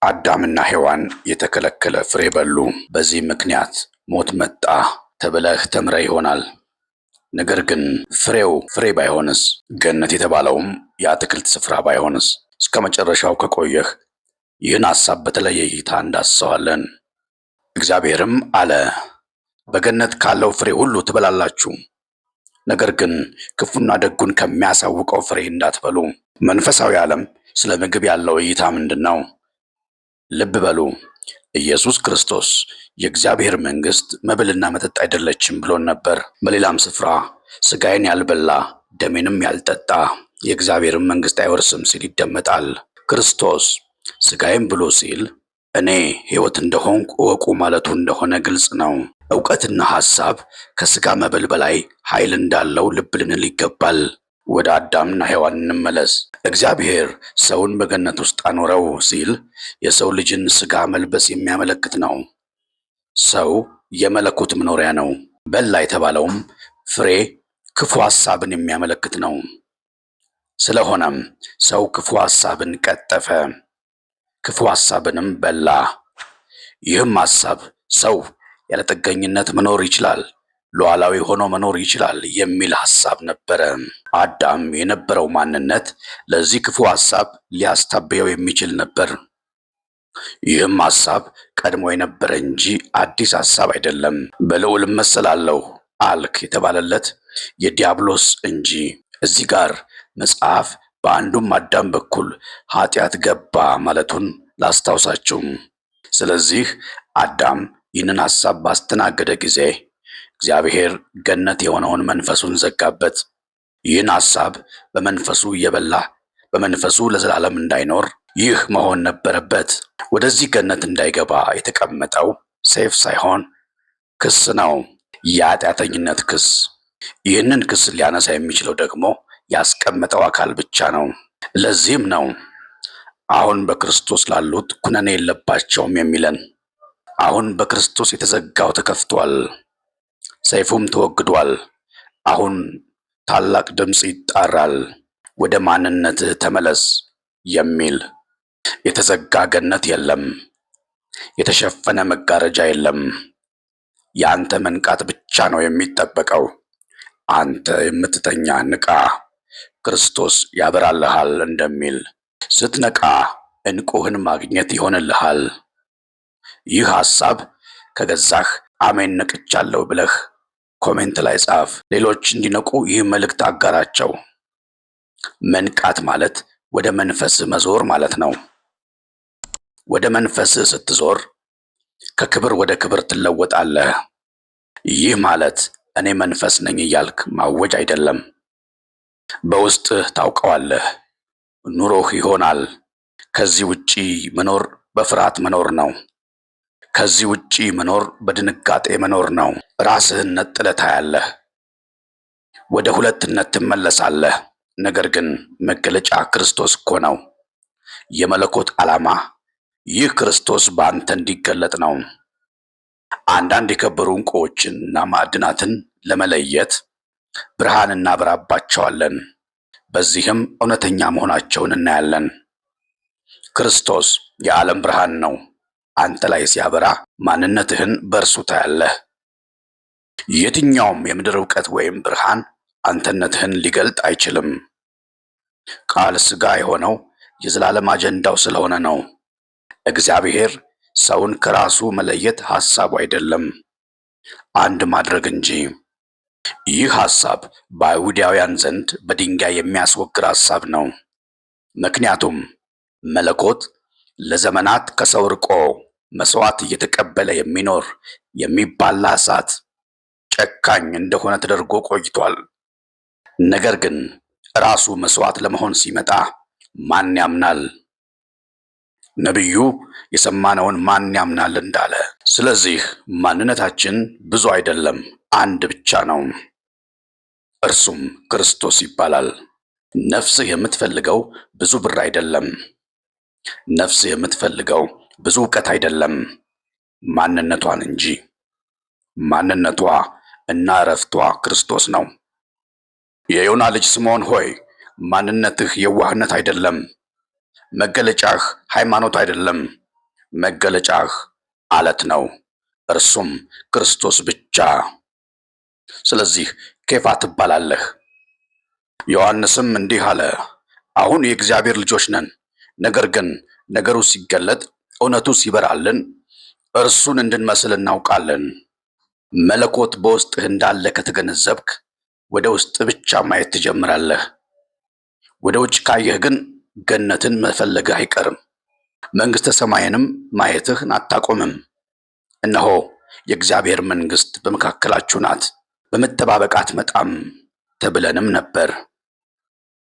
አዳምና ሔዋን የተከለከለ ፍሬ በሉ። በዚህ ምክንያት ሞት መጣ ተብለህ ተምረህ ይሆናል። ነገር ግን ፍሬው ፍሬ ባይሆንስ? ገነት የተባለውም የአትክልት ስፍራ ባይሆንስ? እስከ መጨረሻው ከቆየህ ይህን ሐሳብ በተለየ እይታ እንዳስሰዋለን። እግዚአብሔርም አለ፣ በገነት ካለው ፍሬ ሁሉ ትበላላችሁ፣ ነገር ግን ክፉና ደጉን ከሚያሳውቀው ፍሬ እንዳትበሉ። መንፈሳዊ ዓለም ስለ ምግብ ያለው እይታ ምንድን ነው? ልብ በሉ፣ ኢየሱስ ክርስቶስ የእግዚአብሔር መንግሥት መብልና መጠጥ አይደለችም ብሎን ነበር። በሌላም ስፍራ ሥጋዬን ያልበላ ደሜንም ያልጠጣ የእግዚአብሔርን መንግሥት አይወርስም ሲል ይደመጣል። ክርስቶስ ሥጋዬን ብሉ ሲል እኔ ሕይወት እንደሆንኩ እወቁ ማለቱ እንደሆነ ግልጽ ነው። ዕውቀትና ሐሳብ ከሥጋ መብል በላይ ኃይል እንዳለው ልብ ልንል ይገባል። ወደ አዳምና ሔዋን እንመለስ። እግዚአብሔር ሰውን በገነት ውስጥ አኖረው ሲል የሰው ልጅን ሥጋ መልበስ የሚያመለክት ነው። ሰው የመለኮት መኖሪያ ነው። በላ የተባለውም ፍሬ ክፉ ሐሳብን የሚያመለክት ነው። ስለሆነም ሰው ክፉ ሐሳብን ቀጠፈ፣ ክፉ ሐሳብንም በላ። ይህም ሐሳብ ሰው ያለ ጥገኝነት መኖር ይችላል፣ ሉዓላዊ ሆኖ መኖር ይችላል የሚል ሐሳብ ነበረ። አዳም የነበረው ማንነት ለዚህ ክፉ ሐሳብ ሊያስታብየው የሚችል ነበር። ይህም ሐሳብ ቀድሞ የነበረ እንጂ አዲስ ሐሳብ አይደለም። በልዑል እመሰላለሁ አልክ የተባለለት የዲያብሎስ እንጂ። እዚህ ጋር መጽሐፍ በአንዱም አዳም በኩል ኃጢአት ገባ ማለቱን ላስታውሳችሁ። ስለዚህ አዳም ይህንን ሐሳብ ባስተናገደ ጊዜ እግዚአብሔር ገነት የሆነውን መንፈሱን ዘጋበት። ይህን ሐሳብ በመንፈሱ እየበላ በመንፈሱ ለዘላለም እንዳይኖር ይህ መሆን ነበረበት። ወደዚህ ገነት እንዳይገባ የተቀመጠው ሰይፍ ሳይሆን ክስ ነው፣ የኃጢአተኝነት ክስ። ይህንን ክስ ሊያነሳ የሚችለው ደግሞ ያስቀመጠው አካል ብቻ ነው። ለዚህም ነው አሁን በክርስቶስ ላሉት ኩነኔ የለባቸውም የሚለን። አሁን በክርስቶስ የተዘጋው ተከፍቷል፣ ሰይፉም ተወግዷል። አሁን ታላቅ ድምፅ ይጣራል፣ ወደ ማንነትህ ተመለስ የሚል። የተዘጋ ገነት የለም፣ የተሸፈነ መጋረጃ የለም። የአንተ መንቃት ብቻ ነው የሚጠበቀው። አንተ የምትተኛ ንቃ፣ ክርስቶስ ያበራልሃል እንደሚል ስትነቃ ዕንቁህን ማግኘት ይሆንልሃል። ይህ ሐሳብ ከገዛህ አሜን ነቅቻለሁ ብለህ ኮሜንት ላይ ጻፍ። ሌሎች እንዲነቁ ይህ መልእክት አጋራቸው። መንቃት ማለት ወደ መንፈስ መዞር ማለት ነው። ወደ መንፈስ ስትዞር ከክብር ወደ ክብር ትለወጣለህ። ይህ ማለት እኔ መንፈስ ነኝ እያልክ ማወጅ አይደለም። በውስጥህ ታውቀዋለህ፣ ኑሮህ ይሆናል። ከዚህ ውጪ መኖር በፍርሃት መኖር ነው። ከዚህ ውጪ መኖር በድንጋጤ መኖር ነው። ራስህን ነጥለህ ታያለህ፣ ወደ ሁለትነት ትመለሳለህ። ነገር ግን መገለጫ ክርስቶስ እኮ ነው። የመለኮት ዓላማ ይህ ክርስቶስ በአንተ እንዲገለጥ ነው። አንዳንድ የከበሩ ዕንቁዎችንና ማዕድናትን ለመለየት ብርሃን እናበራባቸዋለን። በዚህም እውነተኛ መሆናቸውን እናያለን። ክርስቶስ የዓለም ብርሃን ነው። አንተ ላይ ሲያበራ ማንነትህን በእርሱ ታያለህ። የትኛውም የምድር ዕውቀት ወይም ብርሃን አንተነትህን ሊገልጥ አይችልም። ቃል ሥጋ የሆነው የዘላለም አጀንዳው ስለሆነ ነው። እግዚአብሔር ሰውን ከራሱ መለየት ሐሳቡ አይደለም፣ አንድ ማድረግ እንጂ። ይህ ሐሳብ በአይሁዳውያን ዘንድ በድንጋይ የሚያስወግር ሐሳብ ነው። ምክንያቱም መለኮት ለዘመናት ከሰው ርቆ መስዋዕት እየተቀበለ የሚኖር የሚባላ እሳት ጨካኝ እንደሆነ ተደርጎ ቆይቷል። ነገር ግን ራሱ መስዋዕት ለመሆን ሲመጣ ማን ያምናል? ነቢዩ የሰማነውን ማን ያምናል እንዳለ። ስለዚህ ማንነታችን ብዙ አይደለም፣ አንድ ብቻ ነው። እርሱም ክርስቶስ ይባላል። ነፍስህ የምትፈልገው ብዙ ብር አይደለም። ነፍስህ የምትፈልገው ብዙ ዕውቀት አይደለም፣ ማንነቷን እንጂ። ማንነቷ እና ዕረፍቷ ክርስቶስ ነው። የዮና ልጅ ስምዖን ሆይ ማንነትህ የዋህነት አይደለም፣ መገለጫህ ሃይማኖት አይደለም፣ መገለጫህ አለት ነው፣ እርሱም ክርስቶስ ብቻ። ስለዚህ ኬፋ ትባላለህ። ዮሐንስም እንዲህ አለ፣ አሁን የእግዚአብሔር ልጆች ነን። ነገር ግን ነገሩ ሲገለጥ፣ እውነቱ ሲበራልን እርሱን እንድንመስል እናውቃለን። መለኮት በውስጥህ እንዳለ ከተገነዘብክ ወደ ውስጥ ብቻ ማየት ትጀምራለህ። ወደ ውጭ ካየህ ግን ገነትን መፈለግህ አይቀርም፣ መንግሥተ ሰማይንም ማየትህን አታቆምም። እነሆ የእግዚአብሔር መንግሥት በመካከላችሁ ናት፣ በመጠባበቅ አትመጣም ተብለንም ነበር።